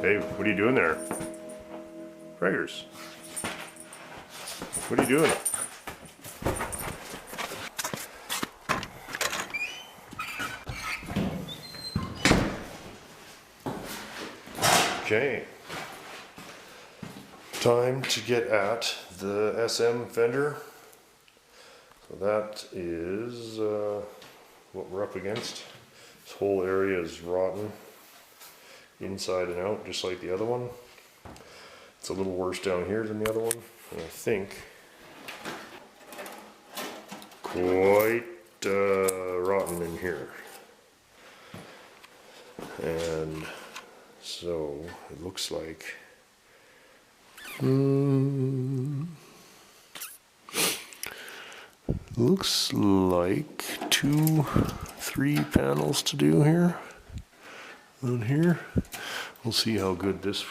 Babe, what are you doing there? Fraggers. What are you doing? Okay. Time to get at the SM fender. So that is what we're up against. This whole area is rotten inside and out, just like the other one. It's a little worse down here than the other one, and I think quite rotten in here. And so it looks like looks like 3 panels to do here. On here, we'll see how good this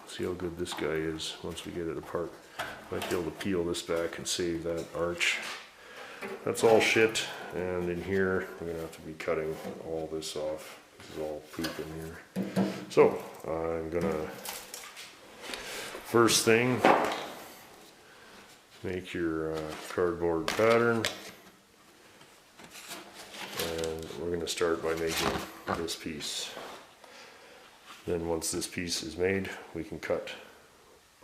guy is once we get it apart. Might be able to peel this back and save that arch. That's all shit, and in here we're gonna have to be cutting all this off. This is all poop in here. So I'm gonna first thing make your cardboard pattern, and we're gonna start by making this piece. Then once this piece is made, we can cut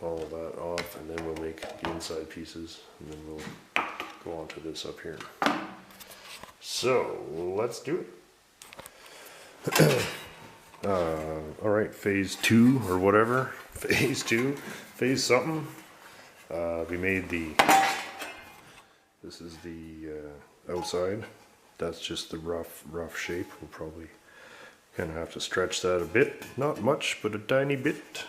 all of that off, and then we'll make the inside pieces, and then we'll go on to this up here. So let's do it. Alright, phase 2 or whatever. Phase 2, phase something. We made this is the outside. That's just the rough shape. We'll probably kind of have to stretch that a bit, not much, but a tiny bit.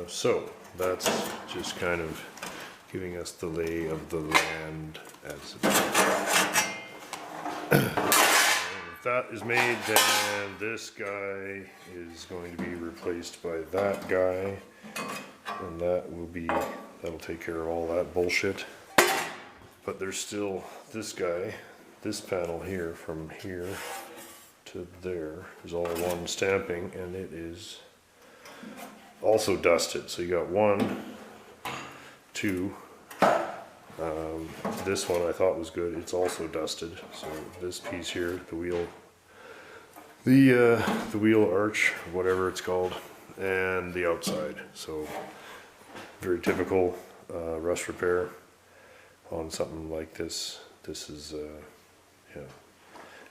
So that's just kind of giving us the lay of the land as it is. If that is made, then this guy is going to be replaced by that guy, and that'll take care of all that bullshit. But there's still this guy, this panel here, from here to there is all one stamping, and it is also dusted. So you got 1, 2. This one I thought was good. It's also dusted. So this piece here, the wheel arch, whatever it's called, and the outside. So very typical rust repair on something like this. This is yeah.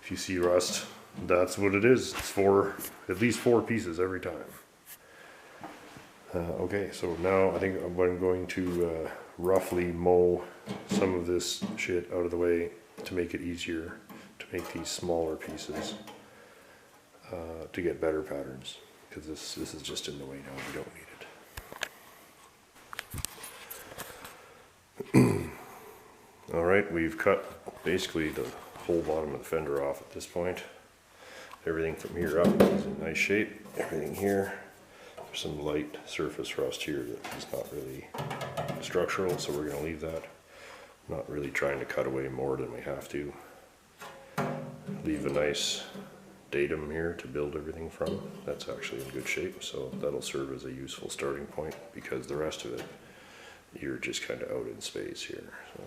If you see rust, that's what it is. It's at least 4 pieces every time. Okay, so now I think I'm going to roughly mow some of this shit out of the way to make it easier to make these smaller pieces to get better patterns, because this is just in the way now. We don't need it. Alright, we've cut basically the whole bottom of the fender off at this point. Everything from here up is in nice shape. Everything here, there's some light surface rust here that is not really structural, so we're going to leave that. I'm not really trying to cut away more than we have to. Leave a nice datum here to build everything from. That's actually in good shape, so that'll serve as a useful starting point, because the rest of it, you're just kind of out in space here. So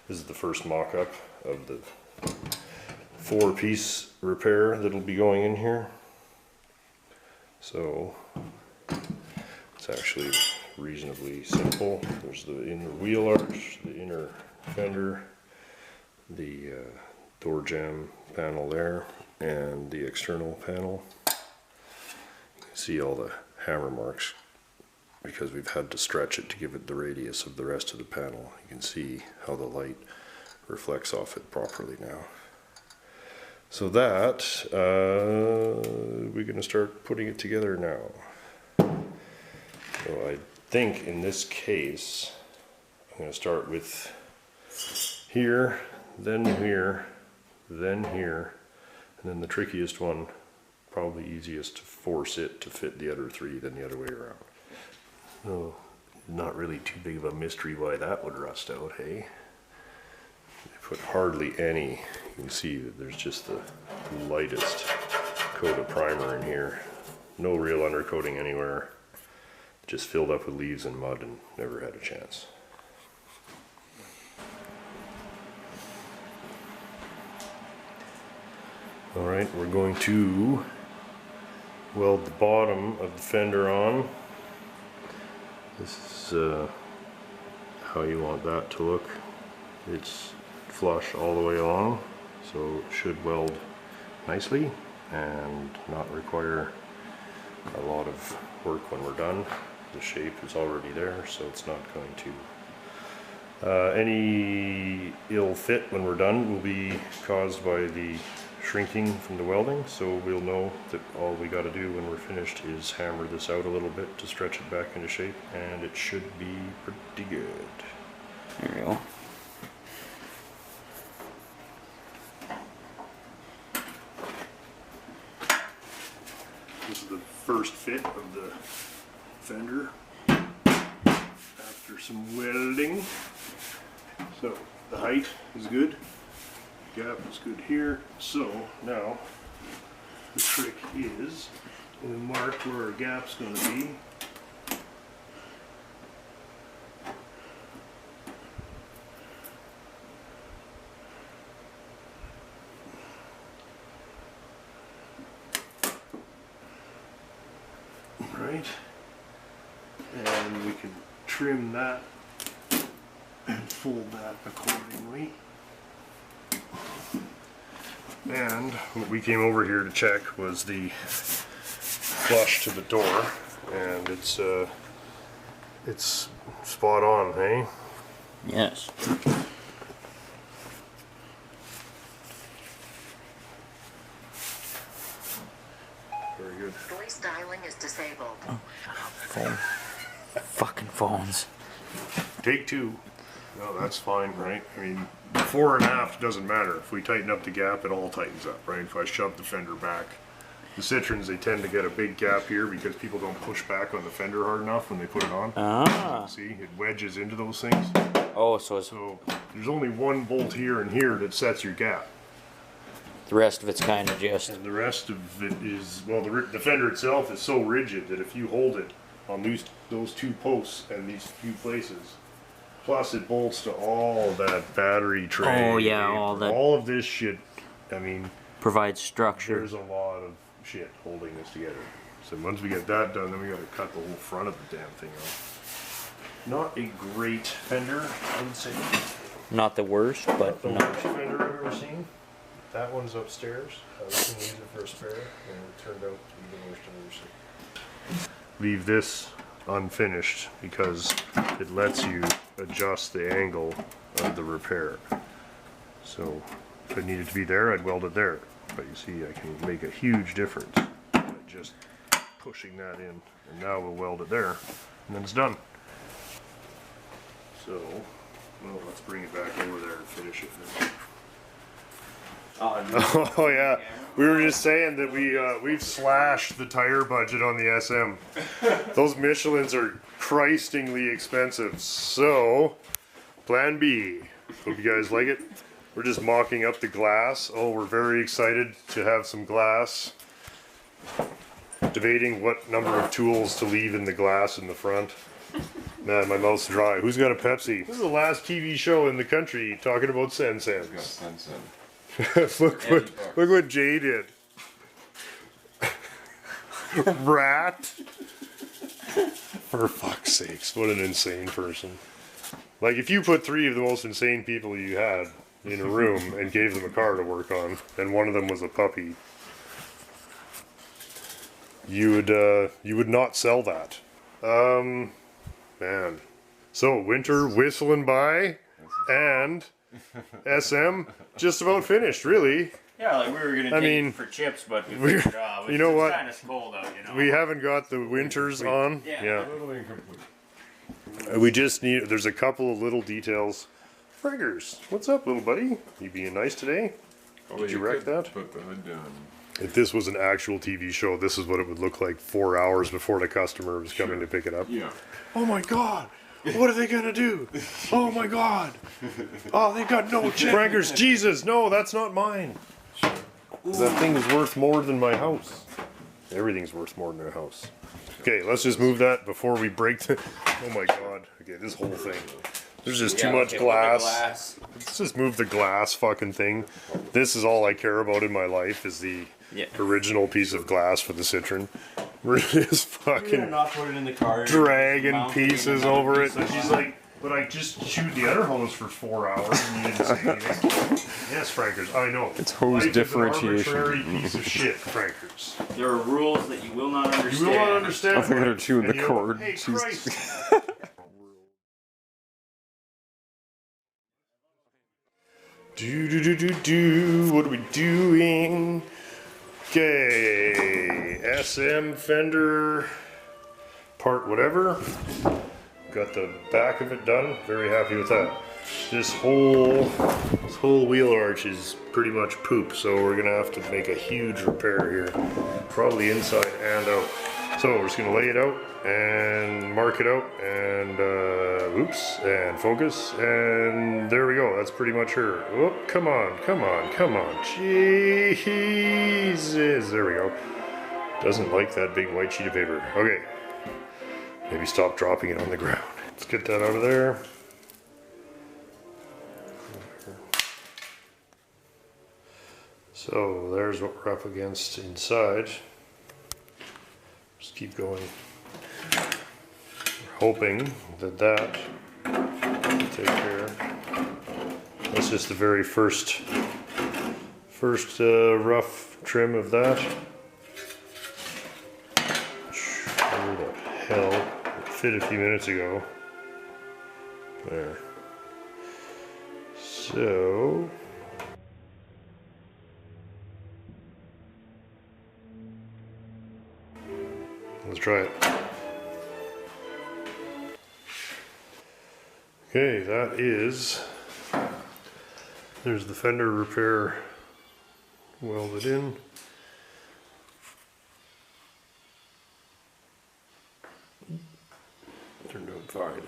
this is the first mock-up of the 4-piece repair that'll be going in here. So it's actually reasonably simple. There's the inner wheel arch, the inner fender, the door jamb panel there, and the external panel. You can see all the hammer marks because we've had to stretch it to give it the radius of the rest of the panel. You can see how the light reflects off it properly now. So that, we're going to start putting it together now. So I think in this case, I'm going to start with here, then here, then here, and then the trickiest one, probably easiest to force it to fit the other 3 than the other way around. So, not really too big of a mystery why that would rust out, hey? Put hardly any. You can see that there's just the lightest coat of primer in here. no real undercoating anywhere. Just filled up with leaves and mud and never had a chance. Alright, we're going to weld the bottom of the fender on. This is how you want that to look. It's flush all the way along, so it should weld nicely and not require a lot of work when we're done. The shape is already there, so it's not going to... any ill fit when we're done will be caused by the shrinking from the welding, so we'll know that all we got to do when we're finished is hammer this out a little bit to stretch it back into shape, and it should be pretty good. There we go. This is the first fit of the fender after some welding. So the height is good, gap is good here. So now the trick is we mark where our gap's going to be. Right, and we can trim that and fold that accordingly. And what we came over here to check was the flush to the door, and it's spot on, hey? Yes. Very good. Voice dialing is disabled. Oh, shut up, phone. Fucking phones. Take two. No, that's fine, right? I mean, fore and aft doesn't matter. If we tighten up the gap, it all tightens up, right? If I shove the fender back. The Citroens, they tend to get a big gap here because people don't push back on the fender hard enough when they put it on. Ah. See, it wedges into those things. Oh, so it's, So there's only one bolt here and here that sets your gap. the rest of it's kind of just... And the rest of it is, well, the fender itself is so rigid that if you hold it on those two posts and these few places, plus it bolts to all that battery tray. Oh, yeah, all of this shit, I mean, provides structure. there's a lot of shit holding this together. So once we get that done, then we gotta cut the whole front of the damn thing off. Not a great fender, I would say. Not the worst, but The not... worst fender I've ever seen. That one's upstairs. I was gonna use it for a spare, and it turned out to be the worst I've ever seen. Leave this unfinished because it lets you adjust the angle of the repair. So if it needed to be there, I'd weld it there. But you see, I can make a huge difference by just pushing that in. And now we'll weld it there, and then it's done. So, well, let's bring it back over there and finish it then. Oh yeah, we were just saying that we've slashed the tire budget on the SM. Those Michelins are Christingly expensive. So, plan B. Hope you guys like it. We're just mocking up the glass. Oh, we're very excited to have some glass. Debating what number of tools to leave in the glass in the front. Man, my mouth's dry. Who's got a Pepsi? This is the last TV show in the country talking about Sense. look what Jay did. Rat. For fuck's sakes, what an insane person. Like, if you put three of the most insane people you had in a room and gave them a car to work on, and one of them was a puppy, you would not sell that. Man. So, winter whistling by, and SM just about finished, really. Yeah, like we were gonna take it for chips, but we figured, you know what? It's kind of cold out, you know. We haven't got the winters on. Yeah. We just need, there's a couple of little details. Friggers, what's up, little buddy? You being nice today? Did you wreck that? Put the hood down. If this was an actual TV show, this is what it would look like 4 hours before the customer was coming to pick it up. Yeah. Oh my god! What are they gonna do? Oh my god! Oh, they got no chance. Frankers, Jesus, no, that's not mine. That thing is worth more than my house. Everything's worth more than a house. Okay, let's just move that before we break the... Oh my god. Okay, this whole thing. There's just too much glass. Let's just move the glass fucking thing. This is all I care about in my life is the original piece of glass for the Citroen. We're just fucking not put it in the car. dragging pieces over it. And she's like, but I just chewed the other hose for 4 hours and you didn't say anything. Yes, Frankers, I know. It's hose Life differentiation. Is an arbitrary piece of shit, Frankers. There are rules that you will not understand. You will not understand. I think they're chewing And the you know, cord. Hey, Jeez. Christ. What are we doing? Okay, SM Fender part whatever. Got the back of it done. Very happy with that. This whole wheel arch is pretty much poop, so we're gonna have to make a huge repair here, probably inside and out. So we're just gonna lay it out and mark it out and oops, and focus, and there we go. That's pretty much her. Oh, come on, come on, come on. Jesus, there we go. Doesn't like that big white sheet of paper. Okay, maybe stop dropping it on the ground. Let's get that out of there. So there's what we're up against inside. Just keep going. We're hoping that that will take care. That's just the very first rough trim of that. Where the hell it fit a few minutes ago. There. So let's try it. Okay, that is, there's the Fender Repair welded in. Turned out fine.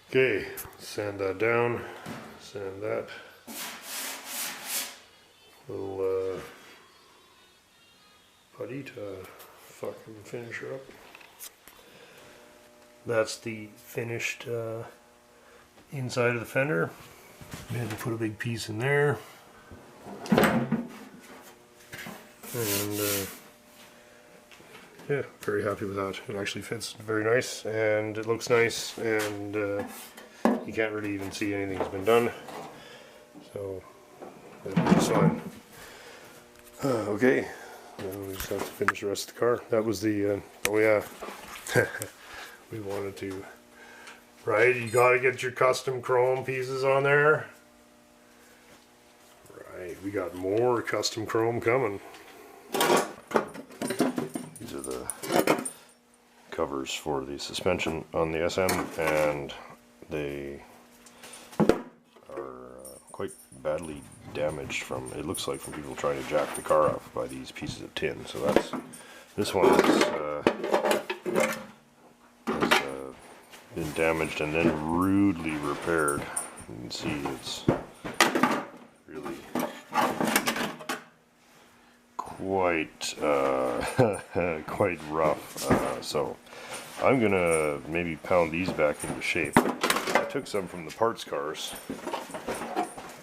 Okay, sand that down, sand that. Little putty to fucking finish her up. That's the finished inside of the fender. We had to put a big piece in there. And yeah, very happy with that. It actually fits very nice and it looks nice, and you can't really even see anything that's been done. So it's fine. Okay, now we just have to finish the rest of the car. That was the, oh yeah, we wanted to, right, you gotta get your custom chrome pieces on there. Right, we got more custom chrome coming. These are the covers for the suspension on the SM, and they are quite badly damaged from, it looks like, from people trying to jack the car up by these pieces of tin. So that's, this one has been damaged and then rudely repaired. You can see it's really quite quite rough. So I'm gonna maybe pound these back into shape. I took some from the parts cars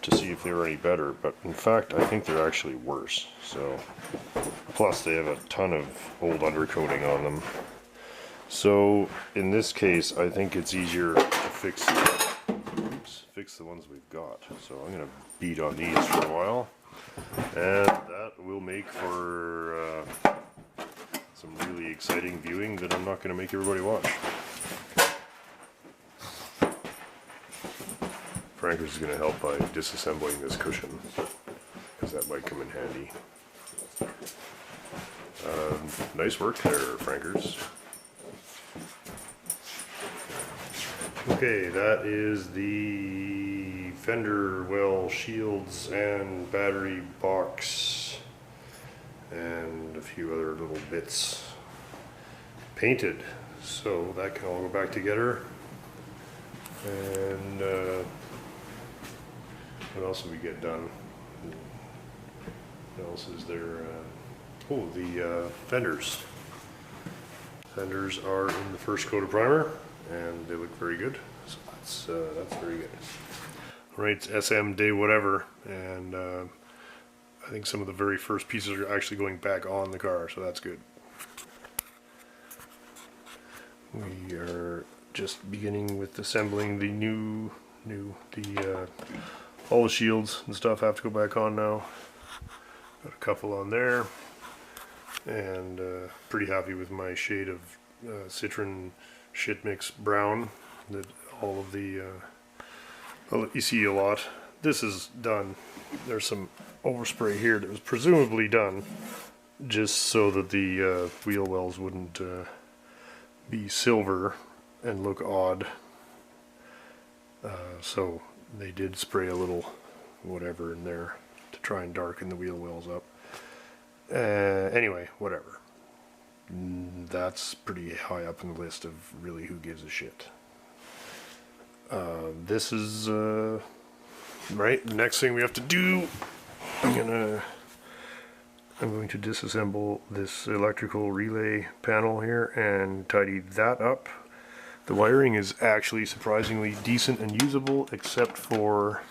to see if they were any better, but in fact I think they're actually worse. So plus they have a ton of old undercoating on them. So in this case I think it's easier to fix the ones we've got. So I'm gonna beat on these for a while, and that will make for some really exciting viewing that I'm not gonna make everybody watch. Frankers is going to help by disassembling this cushion, because that might come in handy. Nice work there, Frankers. Okay, that is the fender well shields and battery box and a few other little bits painted, so that can all go back together. And What else did we get done? What else is there? The fenders. Fenders are in the first coat of primer, and they look very good. So that's very good. All right, it's SM day whatever, and I think some of the very first pieces are actually going back on the car, so that's good. We are just beginning with assembling the all the shields and stuff have to go back on now. Got a couple on there, and pretty happy with my shade of Citroen shit mix brown. That all of the you see a lot. This is done. There's some overspray here that was presumably done just so that the wheel wells wouldn't be silver and look odd. So they did spray a little whatever in there to try and darken the wheel wells up. Anyway, whatever. That's pretty high up in the list of really who gives a shit. This is right. The next thing we have to do, I'm going to disassemble this electrical relay panel here and tidy that up. The wiring is actually surprisingly decent and usable, except for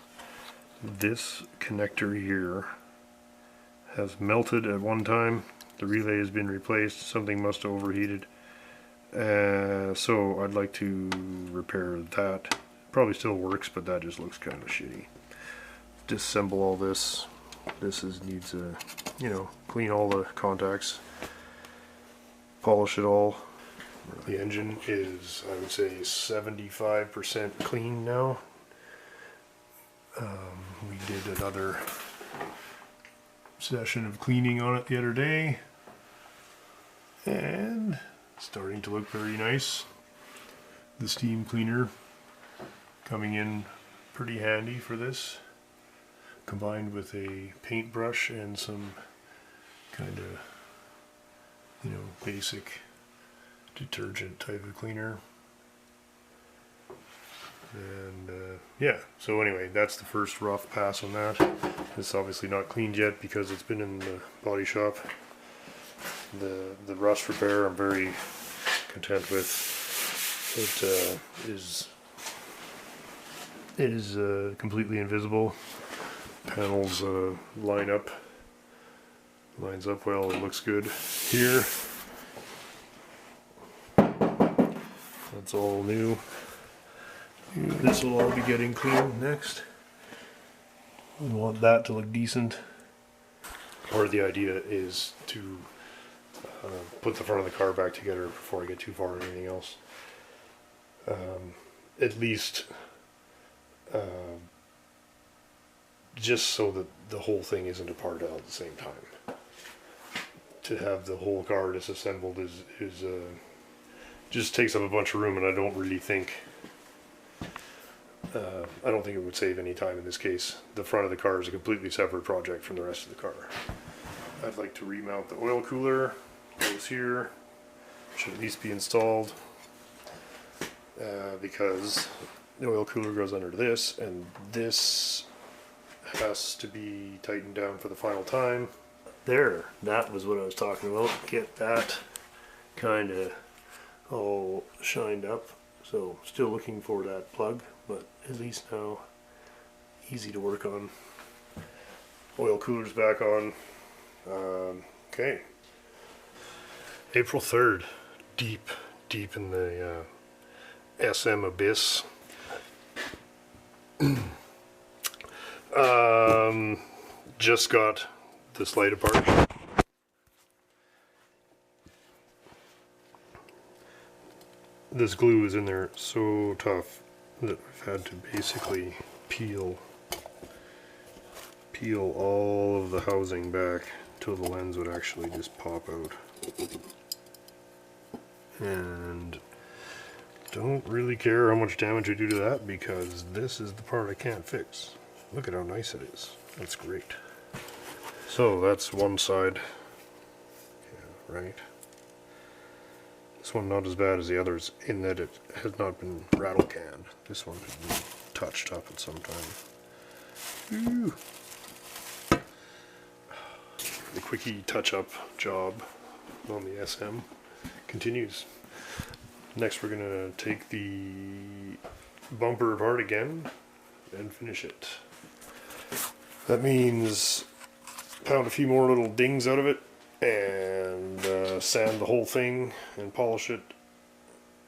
this connector here has melted at one time. The relay has been replaced. Something must have overheated. So I'd like to repair that. Probably still works, but that just looks kind of shitty. Disassemble all this. This needs a, clean all the contacts, polish it all. The engine is, I would say, 75% clean now. We did another session of cleaning on it the other day, and it's starting to look very nice. The steam cleaner coming in pretty handy for this, combined with a paintbrush and some kind of, basic detergent type of cleaner. And yeah, so anyway, that's the first rough pass on that. It's obviously not cleaned yet because it's been in the body shop. The rust repair I'm very content with. It is completely invisible. Panels lines up well. It looks good here. That's all new. This will all be getting cleaned next. We want that to look decent. Or the idea is to put the front of the car back together before I get too far in anything else. At least just so that the whole thing isn't apart all at the same time. To have the whole car disassembled is just takes up a bunch of room, and I don't really think it would save any time in this case. The front of the car is a completely separate project from the rest of the car. I'd like to remount the oil cooler. Goes here. Should at least be installed because the oil cooler goes under this, and this has to be tightened down for the final time. There, that was what I was talking about. Get that kind of all shined up. So still looking for that plug, but at least now easy to work on. Oil cooler's back on. Okay. April 3rd, deep in the SM abyss. Just got this light apart. This glue is in there so tough that I've had to basically peel all of the housing back till the lens would actually just pop out. And don't really care how much damage I do to that, because this is the part I can't fix. Look at how nice it is. That's great. So that's one side. Yeah, right. This one not as bad as the others in that it has not been rattle canned. This one has been touched up at some time. Ooh. The quickie touch-up job on the SM continues. Next we're gonna take the bumper apart again and finish it. That means pound a few more little dings out of it and sand the whole thing and polish it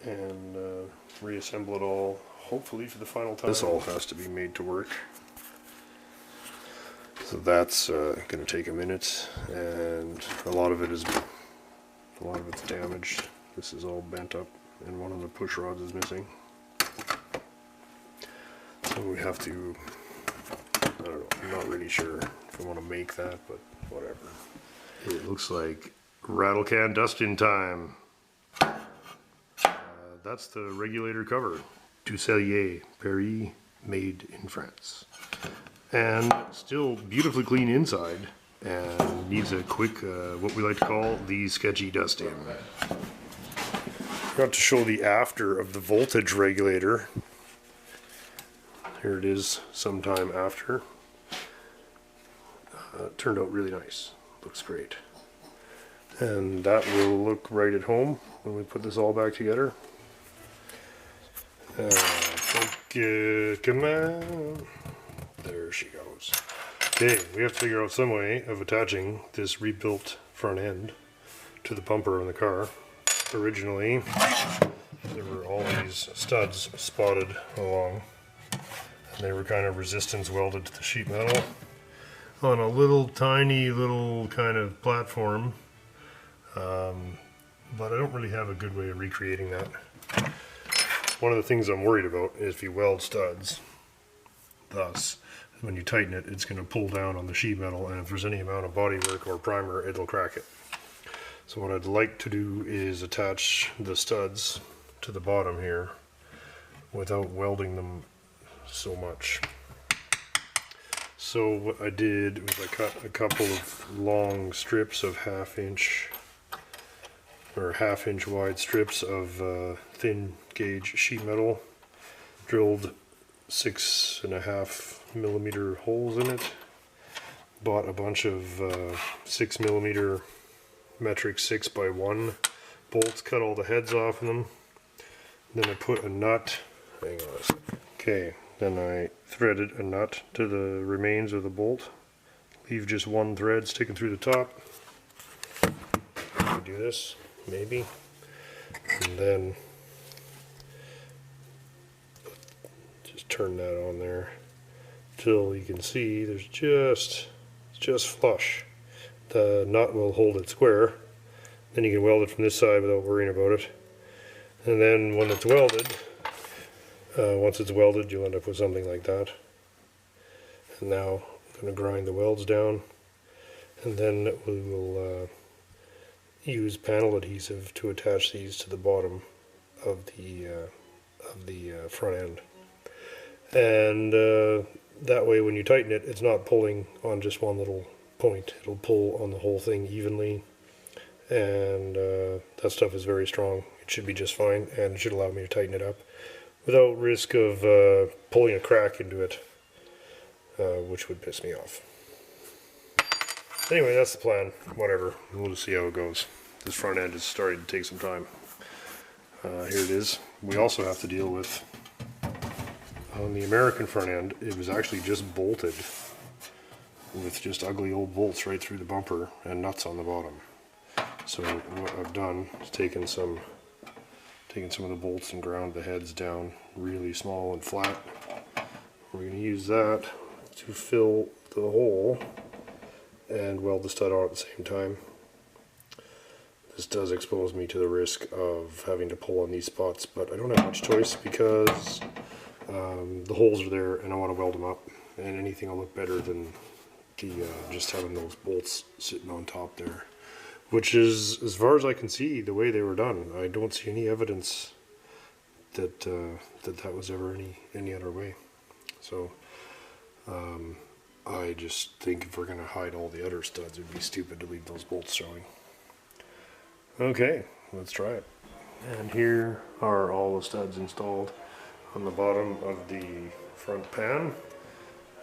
and reassemble it all, hopefully for the final time. This all has to be made to work. So that's going to take a minute, and a lot of it's damaged. This is all bent up, and one of the push rods is missing. So we have to, I don't know, I'm not really sure if I want to make that, but whatever. It looks like rattle can dust-in time. That's the regulator cover. Du Cellier, Paris, made in France. And still beautifully clean inside, and needs a quick, what we like to call the sketchy dust-in. Forgot to show the after of the voltage regulator. Here it is sometime after. Turned out really nice. Looks great. And that will look right at home when we put this all back together. Come on. There she goes. Okay, we have to figure out some way of attaching this rebuilt front end to the bumper on the car. Originally, there were all these studs spotted along, and they were kind of resistance welded to the sheet metal on a little tiny little kind of platform, but I don't really have a good way of recreating that. One of the things I'm worried about is if you weld studs thus, when you tighten it, it's going to pull down on the sheet metal, and if there's any amount of bodywork or primer, it'll crack it. So what I'd like to do is attach the studs to the bottom here without welding them so much. So what I did was I cut a couple of long strips of half-inch wide strips of thin gauge sheet metal, drilled 6.5 millimeter holes in it, bought a bunch of 6 millimeter metric 6x1 bolts, cut all the heads off of them, then I put a nut, hang on a second. Okay, then I threaded a nut to the remains of the bolt, leave just one thread sticking through the top. Do this, maybe, and then turn that on there till you can see there's just flush. The nut will hold it square, then you can weld it from this side without worrying about it, and then when it's welded, once it's welded, you'll end up with something like that. And now I'm going to grind the welds down, and then we will use panel adhesive to attach these to the bottom of the front end. And that way when you tighten it, it's not pulling on just one little point. It'll pull on the whole thing evenly, and that stuff is very strong. It should be just fine, and it should allow me to tighten it up without risk of pulling a crack into it, which would piss me off. Anyway, that's the plan. Whatever. We'll just see how it goes. This front end is starting to take some time. Here it is. We also have to deal with, on the American front end, it was actually just bolted with just ugly old bolts right through the bumper and nuts on the bottom. So what I've done is taken some of the bolts and ground the heads down really small and flat. We're going to use that to fill the hole and weld the stud on at the same time. This does expose me to the risk of having to pull on these spots, but I don't have much choice because the holes are there and I want to weld them up, and anything will look better than just having those bolts sitting on top there, which is, as far as I can see, the way they were done. I don't see any evidence that that was ever any other way. So I just think if we're going to hide all the other studs, it would be stupid to leave those bolts showing. Okay, let's try it. And here are all the studs installed on the bottom of the front pan.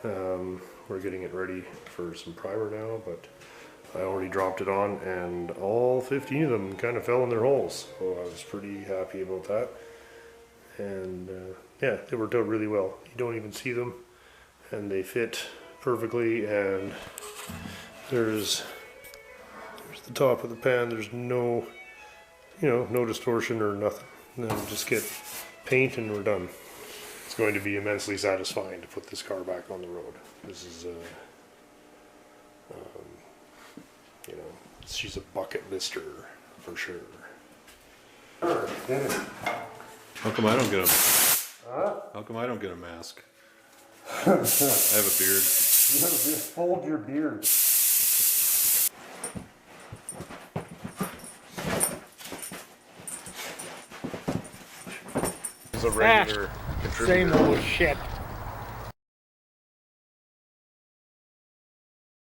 We're getting it ready for some primer now, but I already dropped it on and all 15 of them kind of fell in their holes. So I was pretty happy about that. And yeah, they worked out really well. You don't even see them and they fit perfectly, and there's the top of the pan. There's no, no distortion or nothing. Then just get paint and we're done. It's going to be immensely satisfying to put this car back on the road. This is, she's a bucket lister for sure. How come I don't get a? How come I don't get a mask? I have a beard. You have to fold your beard. It's a regular Same old shit.